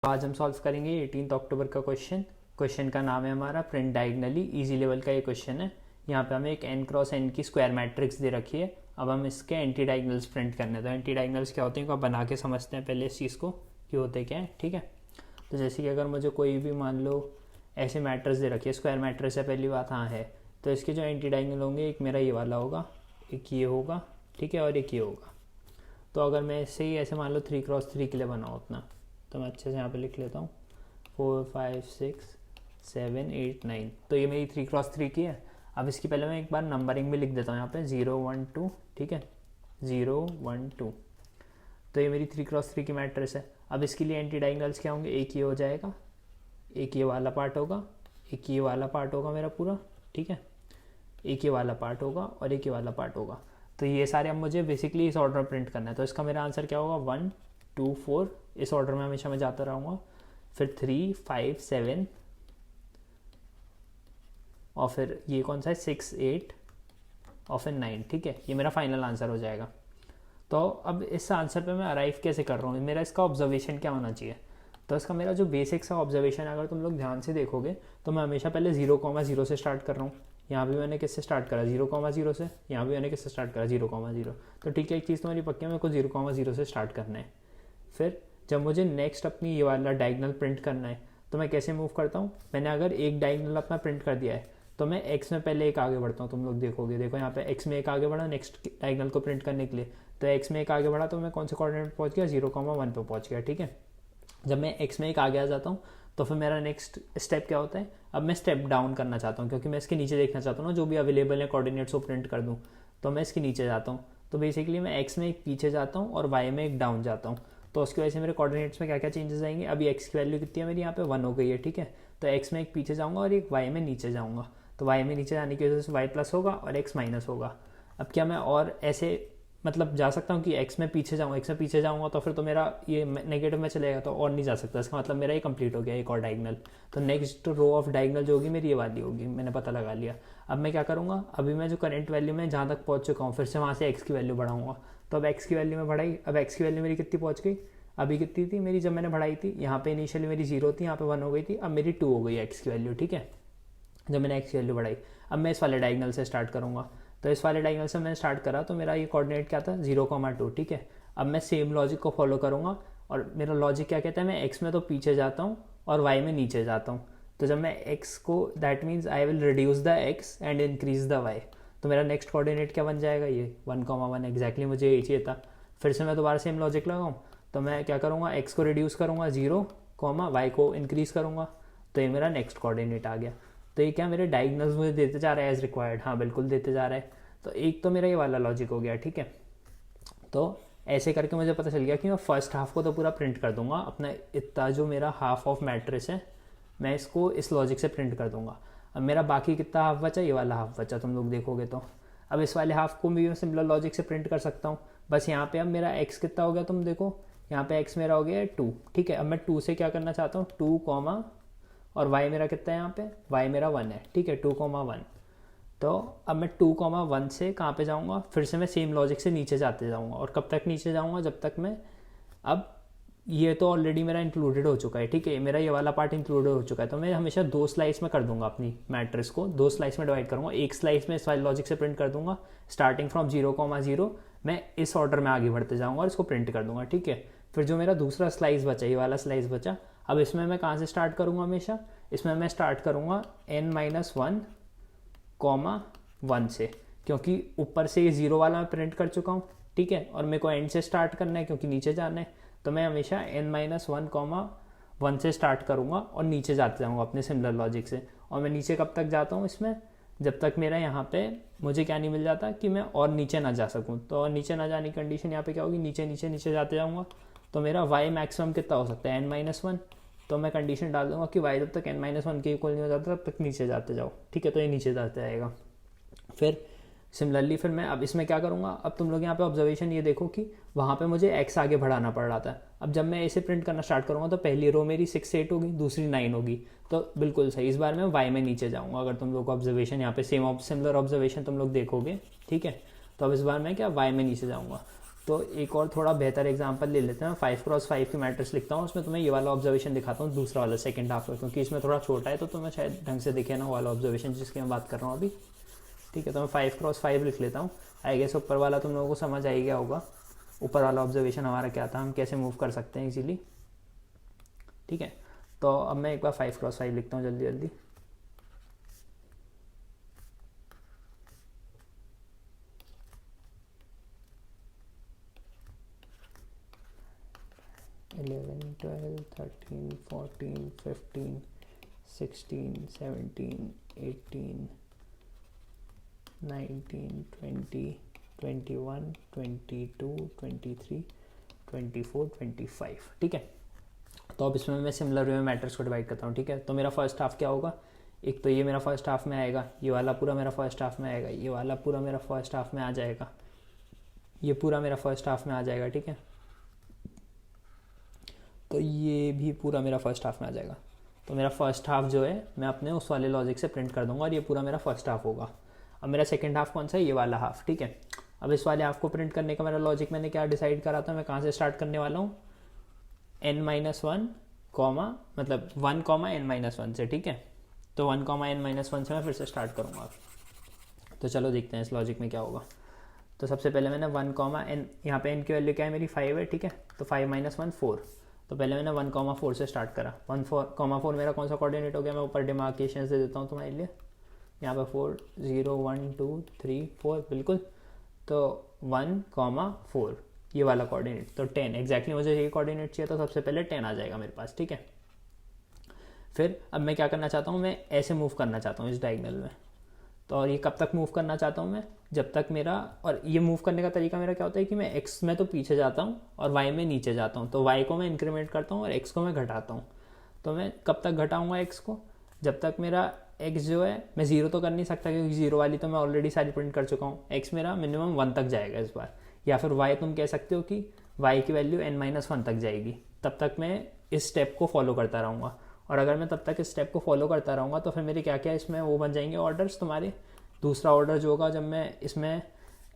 आज हम सॉल्व करेंगे 18 अक्टूबर का क्वेश्चन का नाम है हमारा प्रिंट डायगनली। इजी लेवल का ये क्वेश्चन है। यहाँ पे हमें एक n क्रॉस n की स्क्वायर मैट्रिक्स दे रखी है। अब हम इसके एंटी डायगनल्स प्रिंट करने हैं। तो एंटी डायगनल्स क्या होते हैं, आप बना के समझते हैं पहले इस चीज़ को कि होते क्या है। ठीक है, तो जैसे कि अगर मुझे कोई भी मान लो ऐसे मैट्रिक्स दे रखी है, स्क्वायर मैट्रिक्स है, पहली बात हाँ है, तो इसके जो एंटी डायगनल होंगे, एक मेरा ये वाला होगा, एक ये होगा, ठीक है, और एक ये होगा। तो अगर मैं ऐसे ही ऐसे मान लो 3x3 के लिए बनाऊँ अपना, तो मैं अच्छे से यहाँ पे लिख लेता हूँ 4 5 6 7 8 9। तो ये मेरी 3x3 की है। अब इसकी पहले मैं एक बार नंबरिंग भी लिख देता हूँ यहाँ पे 0 1 2, ठीक है, 0 1 2। तो ये मेरी 3x3 की मैट्रिक्स है। अब इसके लिए एंटी डायगनल्स क्या होंगे, एक ये हो जाएगा, एक ये वाला पार्ट होगा, एक ये वाला पार्ट होगा मेरा पूरा, ठीक है, एक ये वाला पार्ट होगा और एक ये वाला पार्ट होगा। तो ये सारे अब मुझे बेसिकली इस ऑर्डर में प्रिंट करना है। तो इसका मेरा आंसर क्या होगा, 1 2 4, इस ऑर्डर में हमेशा मैं जाता रहूँगा, फिर 3 5 7 और फिर ये कौन सा है 6 8 और फिर 9, ठीक है। ये मेरा फाइनल आंसर हो जाएगा। तो अब इस आंसर पे मैं अराइव कैसे कर रहा हूँ, मेरा इसका ऑब्जर्वेशन क्या होना चाहिए। तो इसका मेरा जो बेसिक सा ऑब्जर्वेशन है, अगर तुम लोग ध्यान से देखोगे तो मैं हमेशा पहले 0,0 से स्टार्ट कर रहा हूँ। यहाँ भी मैंने किससे स्टार्ट करा, 0,0 से, यहाँ भी मैंने किससे स्टार्ट करा, 0,0। तो ठीक है, एक चीज़ तुम्हारी पक्की है, मेरे को 0,0 से स्टार्ट करना है। फिर जब मुझे नेक्स्ट अपनी ये वाला डायगनल प्रिंट करना है, तो मैं कैसे मूव करता हूँ, मैंने अगर एक डायगनल अपना प्रिंट कर दिया है तो मैं x में पहले एक आगे बढ़ता हूँ। तुम लोग देखोगे, देखो यहाँ पे x में एक आगे बढ़ा नेक्स्ट डायगनल को प्रिंट करने के लिए, तो x में एक आगे बढ़ा तो मैं कौन से कोऑर्डिनेट पहुँच गया, 0,1 पे पहुँच गया, ठीक है। जब मैं x में एक आगे आ जाता हूँ तो फिर मेरा नेक्स्ट स्टेप क्या होता है, अब मैं स्टेप डाउन करना चाहता हूँ, क्योंकि मैं इसके नीचे देखना चाहता हूँ ना, जो भी अवेलेबल है कोऑर्डिनेट्स को प्रिंट कर दूँ, तो मैं इसके नीचे जाता हूँ। तो बेसिकली मैं x में एक पीछे जाता हूँ और y में एक डाउन जाता हूँ। तो उसकी वजह से मेरे कोऑर्डिनेट्स में क्या क्या चेंजेस आएंगे, अभी x की वैल्यू कितनी है मेरी यहाँ पे 1 हो गई है, ठीक है। तो x में एक पीछे जाऊँगा और एक y में नीचे जाऊँगा। तो y में नीचे जाने की वजह से y प्लस होगा और x माइनस होगा। अब क्या मैं और ऐसे मतलब जा सकता हूँ कि x में पीछे जाऊँ, x में पीछे जाऊँगा तो फिर तो मेरा ये नेगेटिव में चलेगा, तो और नहीं जा सकता। इसका मतलब मेरा ये कंप्लीट हो गया एक और डायगनल। तो नेक्स्ट रो ऑफ डायगनल जो होगी मेरी ये वाली होगी, मैंने पता लगा लिया। अब मैं क्या करूँगा, अभी मैं जो करंट वैल्यू में जहाँ तक पहुँच चुका हूँ, फिर से वहाँ से x की वैल्यू बढ़ाऊँगा। तो अब x की वैल्यू में बढ़ाई, अब x की वैल्यू मेरी कितनी पहुँच गई, अभी कितनी थी मेरी जब मैंने बढ़ाई थी, यहाँ पे इनिशियली मेरी 0 थी, यहाँ पे 1 हो गई थी, अब मेरी 2 हो गई x की वैल्यू, ठीक है, जब मैंने x की वैल्यू बढ़ाई। अब मैं इस वाले डायगनल से स्टार्ट करूँगा। तो इस वाले डायगनल से मैंने स्टार्ट करा तो मेरा ये कोऑर्डिनेट क्या था, 0,2, ठीक है। अब मैं सेम लॉजिक को फॉलो करूँगा और मेरा लॉजिक क्या कहता है, मैं x में तो पीछे जाता हूँ और y में नीचे जाता हूँ। तो जब मैं x को, that means I will reduce the x and increase the y। तो मेरा नेक्स्ट कोऑर्डिनेट क्या बन जाएगा, ये 1,1, एग्जैक्टली मुझे ये चाहिए था। फिर से मैं दोबारा सेम लॉजिक लगाऊँ, तो मैं क्या करूँगा, x को रिड्यूस करूँगा 0, y को इंक्रीज करूँगा, तो ये मेरा नेक्स्ट कोऑर्डिनेट आ गया। तो ये क्या मेरे डायगनल्स मुझे देते जा रहा है एज रिक्वायर्ड, हाँ बिल्कुल देते जा रहा है। तो एक तो मेरा ये वाला लॉजिक हो गया, ठीक है। तो ऐसे करके मुझे पता चल गया कि मैं फर्स्ट हाफ को तो पूरा प्रिंट कर दूंगा, अपना इतना जो मेरा हाफ ऑफ मैट्रिक्स है मैं इसको इस लॉजिक से प्रिंट कर दूंगा। अब मेरा बाकी कितना हाफ बचा, ये वाला हाफ बचा, तुम लोग देखोगे तो। अब इस वाले हाफ को भी मैं सिमिलर लॉजिक से प्रिंट कर सकता हूँ। बस यहाँ पे अब मेरा x कितना हो गया, तुम देखो यहाँ पे x मेरा हो गया 2, ठीक है। अब मैं 2 से क्या करना चाहता हूँ, 2 कॉमा, और y मेरा कितना है यहाँ पे, y मेरा 1 है, ठीक है, 2,1। तो अब मैं 2,1 से कहाँ पे जाऊँगा, फिर से मैं सेम लॉजिक से नीचे जाते जाऊँगा। और कब तक नीचे जाऊँगा, जब तक मैं, अब ये तो ऑलरेडी मेरा इंक्लूडेड हो चुका है, ठीक है, मेरा ये वाला पार्ट इंक्लूडेड हो चुका है। तो मैं हमेशा 2 स्लाइस में कर दूंगा, अपनी मैट्रिक्स को 2 स्लाइस में डिवाइड करूँगा। एक स्लाइस में इस वाले लॉजिक से प्रिंट कर दूंगा, स्टार्टिंग फ्रॉम 0,0 मैं इस ऑर्डर में आगे बढ़ते जाऊँगा और इसको प्रिंट कर दूंगा, ठीक है। फिर जो मेरा दूसरा स्लाइस बचा, ये वाला स्लाइस बचा, अब इसमें मैं कहाँ से स्टार्ट करूँगा, हमेशा इसमें मैं स्टार्ट करूँगा n-1, 1 से, क्योंकि ऊपर से ये 0 वाला मैं प्रिंट कर चुका हूँ, ठीक है, और मेरे को एंड से स्टार्ट करना है क्योंकि नीचे जाना है। तो मैं हमेशा n-1, 1 से स्टार्ट करूँगा और नीचे जाते जाऊँगा अपने सिमिलर लॉजिक से। और मैं नीचे कब तक जाता हूँ इसमें, जब तक मेरा यहाँ पे मुझे क्या नहीं मिल जाता कि मैं और नीचे ना जा सकूँ। तो और नीचे ना जाने की कंडीशन यहाँ पे क्या होगी, नीचे नीचे नीचे जाते जाऊँगा। तो मेरा y मैक्सिमम कितना हो सकता है, n-1। तो मैं कंडीशन डाल दूंगा कि y जब तक n-1 के इक्वल नहीं हो जाता तब तक नीचे जाते जाओ, ठीक है। तो ये नीचे जाते आएगा। फिर सिमिलरली फिर मैं अब इसमें क्या करूँगा, अब तुम लोग यहाँ पे ऑब्जर्वेशन ये देखो कि वहाँ पे मुझे x आगे बढ़ाना पड़ रहा था। अब जब मैं इसे प्रिंट करना स्टार्ट करूँगा तो पहली रो मेरी 6 8 होगी, दूसरी 9 होगी। तो बिल्कुल सही, इस बार मैं y में नीचे जाऊँगा। अगर तुम लोग ऑब्जर्वेशन यहाँ पे सिमिलर ऑब्जर्वेशन तुम लोग देखोगे, ठीक है, तो अब इस बार मैं क्या y में नीचे जाऊँगा। तो एक और थोड़ा बेहतर एग्जांपल ले लेते हैं, 5x5 की मैट्रिक्स लिखता हूँ, उसमें तुम्हें ये वाला ऑब्जर्वेशन दिखाता हूँ, दूसरा वाला सेकंड हाफ का, क्योंकि इसमें थोड़ा छोटा है तो तुम्हें शायद ढंग से दिखे ना वाला ऑब्जर्वेशन जिसकी मैं बात कर रहा हूँ अभी। ठीक है, तो मैं 5x5 लिख लेता हूँ। आई गेस ऊपर वाला तुम लोगों को समझ आ गया होगा, ऊपर वाला ऑब्जर्वेशन हमारा क्या था, हम कैसे मूव कर सकते हैं इजीली। ठीक है, तो अब मैं एक बार 5x5 लिखता हूँ जल्दी जल्दी। इलेवन 12 13 14 15 16 17 18 19 20 21 22 23 24 25। ठीक है, तो अब इसमें मैं सिमिलर वे में मैट्रिक्स को डिवाइड करता हूँ। ठीक है, तो मेरा फर्स्ट हाफ क्या होगा, एक तो ये मेरा फर्स्ट हाफ में आएगा, ये वाला पूरा मेरा फर्स्ट हाफ में आएगा, ये वाला पूरा मेरा फर्स्ट हाफ में आ जाएगा, ये पूरा मेरा फर्स्ट हाफ में आ जाएगा। ठीक है, तो ये भी पूरा मेरा फर्स्ट हाफ में आ जाएगा। तो मेरा फर्स्ट हाफ जो है मैं अपने उस वाले लॉजिक से प्रिंट कर दूंगा और ये पूरा मेरा फर्स्ट हाफ होगा। अब मेरा सेकंड हाफ कौन सा है, ये वाला हाफ। ठीक है, अब इस वाले हाफ को प्रिंट करने का मेरा लॉजिक मैंने क्या डिसाइड करा था, मैं कहाँ से स्टार्ट करने वाला हूँ, n-1 कॉमा मतलब 1 n-1 से। ठीक है, तो 1 n-1 से मैं फिर से स्टार्ट करूँगा। तो चलो देखते हैं इस लॉजिक में क्या होगा। तो सबसे पहले मैंने 1 n, यहाँ पे n की वैल्यू क्या है मेरी 5 है। ठीक है, तो 5 - 1 4, तो पहले मैंने 1 4 से स्टार्ट करा। 1 4 मेरा कौन सा कोऑर्डिनेट हो गया, मैं ऊपर डिमार्केशन दे देता हूँ तुम्हारे लिए, यहाँ पे 4 0 1 2 3 4 बिल्कुल। तो 1 4 ये वाला कोऑर्डिनेट, तो 10 एग्जैक्टली मुझे ये कोऑर्डिनेट चाहिए, तो सबसे पहले 10 आ जाएगा मेरे पास। ठीक है, फिर अब मैं क्या करना चाहता हूँ, मैं ऐसे मूव करना चाहता हूँ इस डायगोनल में। तो और ये कब तक मूव करना चाहता हूँ मैं, जब तक मेरा, और ये मूव करने का तरीका मेरा क्या होता है कि मैं x में तो पीछे जाता हूँ और y में नीचे जाता हूँ। तो y को मैं इंक्रीमेंट करता हूँ और x को मैं घटाता हूँ। तो मैं कब तक घटाऊँगा x को, जब तक मेरा x जो है, मैं 0 तो कर नहीं सकता क्योंकि 0 वाली तो मैं ऑलरेडी सारी प्रिंट कर चुका हूँ। x मेरा मिनिमम 1 तक जाएगा इस बार, या फिर y तुम कह सकते हो कि y की वैल्यू n-1 तक जाएगी। तब तक मैं इस स्टेप को फॉलो करता रहूँगा, और अगर मैं तब तक इस स्टेप को फॉलो करता रहूँगा तो फिर मेरे क्या क्या इसमें वो बन जाएंगे ऑर्डर्स तुम्हारे। दूसरा ऑर्डर जो होगा, जब मैं इसमें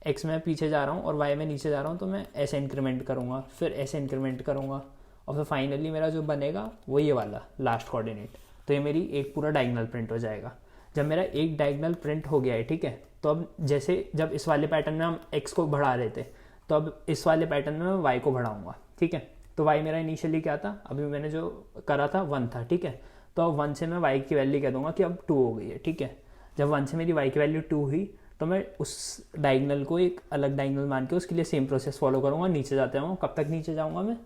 x में पीछे जा रहा हूँ और y में नीचे जा रहा हूँ, तो मैं ऐसे इंक्रीमेंट करूँगा, फिर ऐसे इंक्रीमेंट करूँगा, और फिर फाइनली मेरा जो बनेगा वो ये वाला लास्ट कोऑर्डिनेट। तो ये मेरी एक पूरा डायगोनल प्रिंट हो जाएगा। जब मेरा एक डायगोनल प्रिंट हो गया है, ठीक है, तो अब जैसे जब इस वाले पैटर्न में हम x को बढ़ा रहे थे, तो अब इस वाले पैटर्न में मैं y को बढ़ाऊँगा। ठीक है, तो y मेरा इनिशियली क्या था, अभी मैंने जो करा था 1 था। ठीक है, तो अब 1 से मैं y की वैल्यू कह दूंगा कि अब 2 हो गई है। ठीक है, जब 1 से मेरी y की वैल्यू 2 हुई तो मैं उस डायगोनल को एक अलग डायगोनल मान के उसके लिए सेम प्रोसेस फॉलो करूँगा, नीचे जाते रहूँगा। कब तक नीचे जाऊँगा मैं,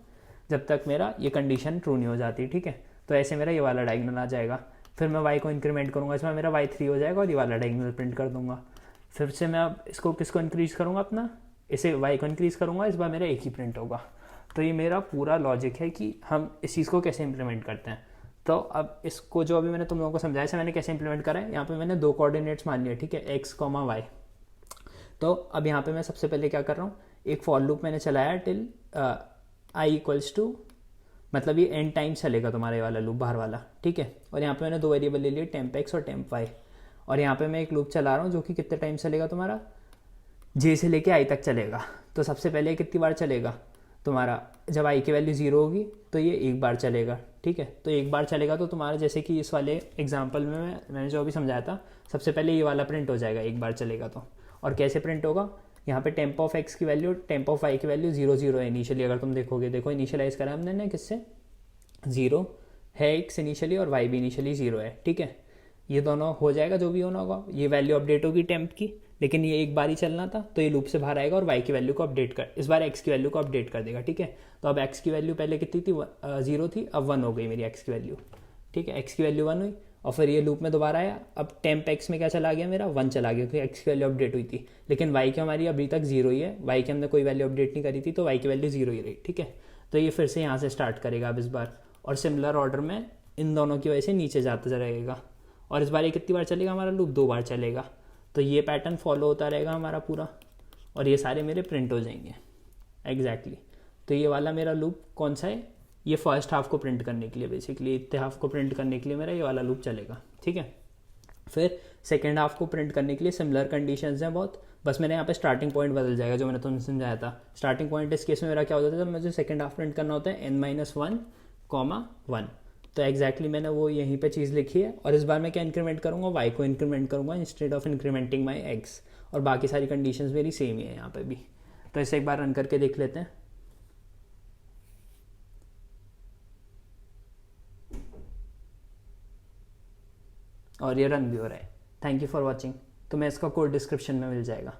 जब तक मेरा ये कंडीशन ट्रू नहीं हो जाती। ठीक है, तो ऐसे मेरा ये वाला डायगोनल आ जाएगा। फिर मैं y को इंक्रीमेंट करूँगा, इसमें मेरा y 3 हो जाएगा और ये वाला डायगोनल प्रिंट कर दूंगा। फिर से मैं अब इसको किसको इंक्रीज करूँगा, अपना इसे y को इंक्रीज करूँगा, इस बार मेरा एक ही प्रिंट होगा। तो ये मेरा पूरा लॉजिक है कि हम इस चीज़ को कैसे इंप्लीमेंट करते हैं। तो अब इसको जो अभी मैंने तुम लोगों को समझाया है, मैंने कैसे इंप्लीमेंट करा है, यहाँ पे मैंने 2 कोऑर्डिनेट्स मान लिए। ठीक है, x, y। तो अब यहाँ पे मैं सबसे पहले क्या कर रहा हूँ, एक फॉर लूप मैंने चलाया टिल i इक्वल्स टू, मतलब ये n टाइम्स चलेगा तुम्हारा ये वाला लूप बाहर वाला। ठीक है, और यहाँ पे मैंने 2 वेरिएबल ले लिए, temp x और temp y। और यहाँ पे मैं एक लूप चला रहा हूँ जो कि कितने टाइम चलेगा तुम्हारा, j से लेके i तक चलेगा। तो सबसे पहले कितनी बार चलेगा तुम्हारा, जब i की वैल्यू 0 होगी तो ये एक बार चलेगा। ठीक है, तो एक बार चलेगा तो तुम्हारा, जैसे कि इस वाले एग्जांपल में मैंने जो अभी समझाया था, सबसे पहले ये वाला प्रिंट हो जाएगा एक बार चलेगा तो। और कैसे प्रिंट होगा, यहाँ पे temp ऑफ x की वैल्यू, temp ऑफ y की वैल्यू 0 0 है इनिशियली। अगर तुम देखोगे, देखो इनिशियलाइज करा हमने ना किससे, 0 है x इनिशियली और y भी इनिशियली 0 है। ठीक है, ये दोनों हो जाएगा, जो भी होना होगा, ये वैल्यू अपडेट होगी temp की, लेकिन ये एक बार ही चलना था तो ये लूप से बाहर आएगा और y की वैल्यू को अपडेट कर, इस बार x की वैल्यू को अपडेट कर देगा। ठीक है, तो अब x की वैल्यू पहले कितनी थी, 0 थी, अब 1 हो गई मेरी x की वैल्यू। ठीक है, x की वैल्यू 1 हुई और फिर ये लूप में दोबारा आया। अब temp x में क्या चला गया मेरा, 1 चला गया क्योंकि x की वैल्यू अपडेट हुई थी, लेकिन y की हमारी अभी तक 0 ही है, y की हमने कोई वैल्यू अपडेट नहीं करी थी, तो y की वैल्यू 0 ही रही। ठीक है, तो ये फिर से यहाँ से स्टार्ट करेगा अब इस बार, और सिमिलर ऑर्डर में इन दोनों की वजह से नीचे जाता रहेगा। और इस बार ये कितनी बार चलेगा हमारा लूप, 2 बार चलेगा। तो ये पैटर्न फॉलो होता रहेगा हमारा पूरा, और ये सारे मेरे प्रिंट हो जाएंगे एग्जैक्टली। तो ये वाला मेरा लूप कौन सा है, ये फर्स्ट हाफ को प्रिंट करने के लिए, बेसिकली इतने हाफ को प्रिंट करने के लिए मेरा ये वाला लूप चलेगा। ठीक है, फिर सेकेंड हाफ को प्रिंट करने के लिए सिमिलर कंडीशंस हैं बहुत, बस मैंने यहाँ पे स्टार्टिंग पॉइंट बदल जाएगा जो मैंने तुमसे समझाया था। स्टार्टिंग पॉइंट इस केस में मेरा क्या होता था, जब मुझे सेकेंड हाफ प्रिंट करना होता है n-1, 1। तो एग्जैक्टली मैंने वो यहीं पे चीज़ लिखी है, और इस बार मैं क्या इंक्रीमेंट करूँगा, y को इंक्रीमेंट करूँगा instead of incriminating my x, और बाकी सारी कंडीशंस मेरी सेम ही है यहाँ पे भी। तो इसे एक बार रन करके देख लेते हैं, और ये रन भी हो रहा है। Thank you for watching. तुम्हें इसका कोड डिस्क्रिप्शन में मिल जाएगा।